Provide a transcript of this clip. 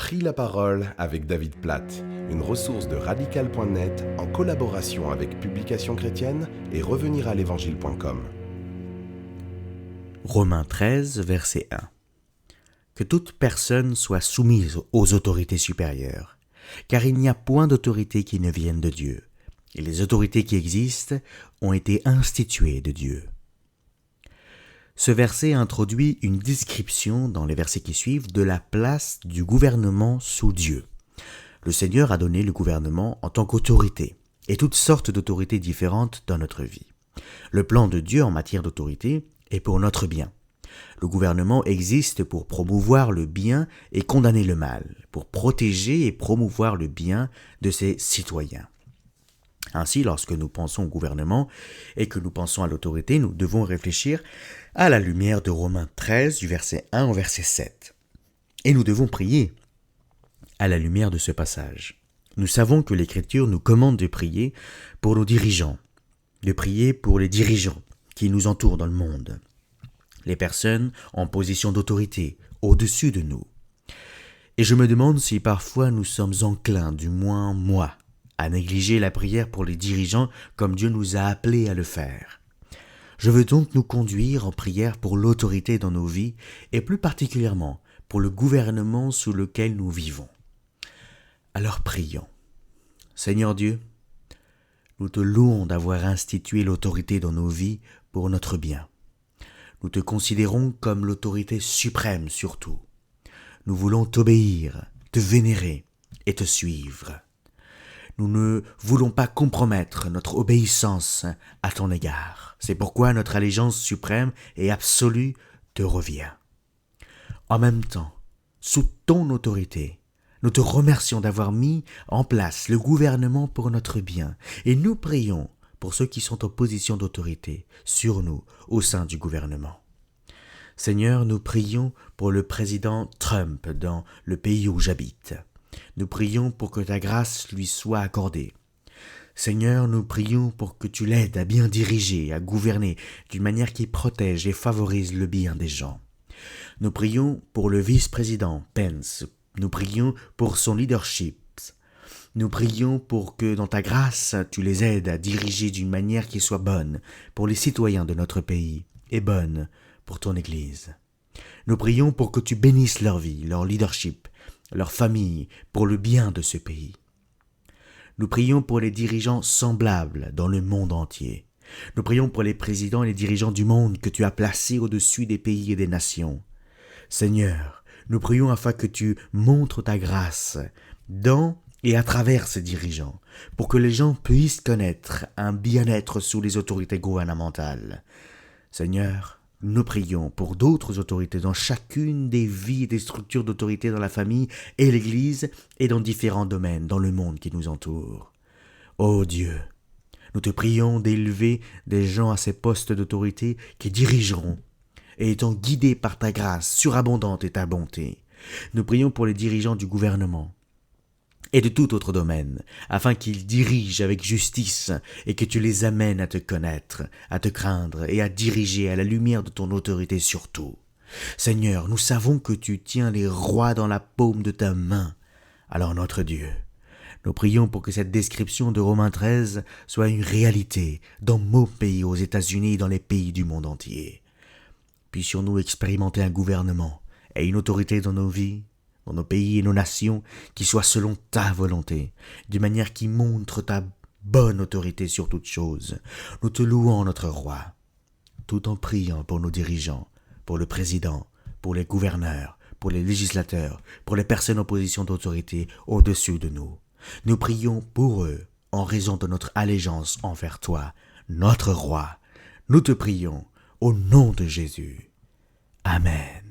Pris la parole avec David Platt, une ressource de radical.net en collaboration avec Publications chrétiennes et reveniralevangile.com. Romains 13, verset 1. Que toute personne soit soumise aux autorités supérieures, car il n'y a point d'autorité qui ne vienne de Dieu, et les autorités qui existent ont été instituées de Dieu. Ce verset introduit une description dans les versets qui suivent de la place du gouvernement sous Dieu. Le Seigneur a donné le gouvernement en tant qu'autorité, et toutes sortes d'autorités différentes dans notre vie. Le plan de Dieu en matière d'autorité est pour notre bien. Le gouvernement existe pour promouvoir le bien et condamner le mal, pour protéger et promouvoir le bien de ses citoyens. Ainsi, lorsque nous pensons au gouvernement et que nous pensons à l'autorité, nous devons réfléchir à la lumière de Romains 13, du verset 1 au verset 7. Et nous devons prier à la lumière de ce passage. Nous savons que l'Écriture nous commande de prier pour nos dirigeants, de prier pour les dirigeants qui nous entourent dans le monde, les personnes en position d'autorité au-dessus de nous. Et je me demande si parfois nous sommes enclins, du moins moi, à négliger la prière pour les dirigeants comme Dieu nous a appelés à le faire. Je veux donc nous conduire en prière pour l'autorité dans nos vies et plus particulièrement pour le gouvernement sous lequel nous vivons. Alors prions. Seigneur Dieu, nous te louons d'avoir institué l'autorité dans nos vies pour notre bien. Nous te considérons comme l'autorité suprême sur tout. Nous voulons t'obéir, te vénérer et te suivre. Nous ne voulons pas compromettre notre obéissance à ton égard. C'est pourquoi notre allégeance suprême et absolue te revient. En même temps, sous ton autorité, nous te remercions d'avoir mis en place le gouvernement pour notre bien et nous prions pour ceux qui sont en position d'autorité sur nous au sein du gouvernement. Seigneur, nous prions pour le président Trump dans le pays où j'habite. Nous prions pour que ta grâce lui soit accordée. Seigneur, nous prions pour que tu l'aides à bien diriger, à gouverner d'une manière qui protège et favorise le bien des gens. Nous prions pour le vice-président Pence. Nous prions pour son leadership. Nous prions pour que dans ta grâce, tu les aides à diriger d'une manière qui soit bonne pour les citoyens de notre pays et bonne pour ton Église. Nous prions pour que tu bénisses leur vie, leur leadership, leur famille, pour le bien de ce pays. Nous prions pour les dirigeants semblables dans le monde entier. Nous prions pour les présidents et les dirigeants du monde que tu as placés au-dessus des pays et des nations. Seigneur, nous prions afin que tu montres ta grâce dans et à travers ces dirigeants, pour que les gens puissent connaître un bien-être sous les autorités gouvernementales. Seigneur, nous prions pour d'autres autorités dans chacune des vies et des structures d'autorité dans la famille et l'Église et dans différents domaines dans le monde qui nous entoure. Ô Dieu, nous te prions d'élever des gens à ces postes d'autorité qui dirigeront et étant guidés par ta grâce surabondante et ta bonté. Nous prions pour les dirigeants du gouvernement et de tout autre domaine, afin qu'ils dirigent avec justice et que tu les amènes à te connaître, à te craindre et à diriger à la lumière de ton autorité sur tout. Seigneur, nous savons que tu tiens les rois dans la paume de ta main. Alors notre Dieu, nous prions pour que cette description de Romains 13 soit une réalité dans nos pays, aux États-Unis et dans les pays du monde entier. Puissions-nous expérimenter un gouvernement et une autorité dans nos vies, dans nos pays et nos nations, qui soient selon ta volonté, d'une manière qui montre ta bonne autorité sur toutes choses. Nous te louons, notre roi, tout en priant pour nos dirigeants, pour le président, pour les gouverneurs, pour les législateurs, pour les personnes en position d'autorité au-dessus de nous. Nous prions pour eux, en raison de notre allégeance envers toi, notre roi. Nous te prions, au nom de Jésus. Amen.